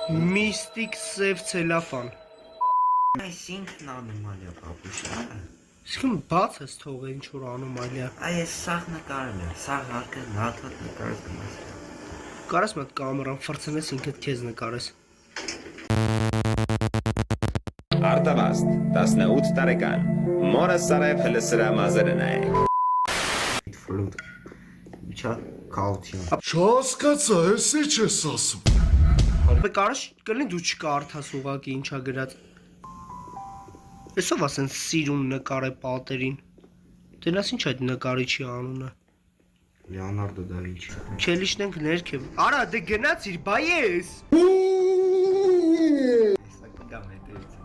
Միստիկ սև ցելոֆան։ Այսինքն անոմալիա պապուշա։ Իսկ բաց ես թողը ինչ որ անոմալիա։ Այս սաղ նկարել եմ, սաղ հարկը նաթատ նկարել եմ։ Կարես մոտ կամերան ֆրցնես ինքդ քեզ նկարես։ Արտավաստ 18 տարեկան մորը Սարև հլսրամազերն է Ֆլուտ Իչա կալթիոն Չհասկացա, ես ինչ ես ասում։ Բե կարես կլինի դու չկարդաս ուղակի ինչա գրած։ Էսով ասեն սիրուն նկարե պատերին։ Դենաս ինչ այդ նկարիչի անունը։ Լեոնարդո դա Վինչի Չելիշն ենք ներքև։ Արա դե գնացիր, բայես։ Սա կգամ հետևից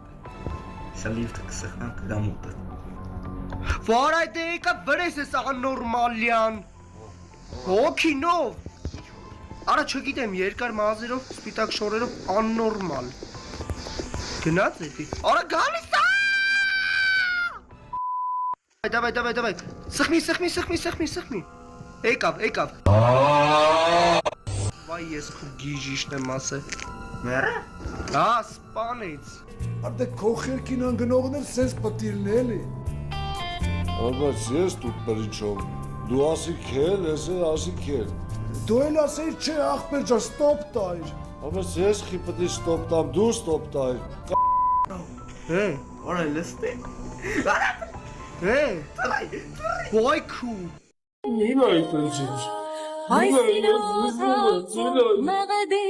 Սա լիվտը կսխնամ կգամ ուտը Վար այդ եկա վրես ես աննորմալյան։ Հոքինով։ Արա չգիտեմ երկար մազերով, սպիտակ շորերով աննորմալ։ Գնաց էդի։ Արա գալիս է։ Давай. Սխմի։ Եկավ։ Վայ ես քո գիժիշն եմ ասել։ Մերը? Հա, սպանից։ Արդե քո խերքին անգնողն էլ սենց պտիլն էլի։ Բայց ես դուք բրիչով, դու ասի քել, ես էլ ասի քել։ Դու էլ ասեիր չէ աղբեր ջան, ստոպ տայր։ Բայց ես խի պտի ստոպ տամ, դու ստոպ տայր։ Հե, Որա լստի հե։ Վայ քու։ Նինա այդպես։ Հայ սիրո մեղեդի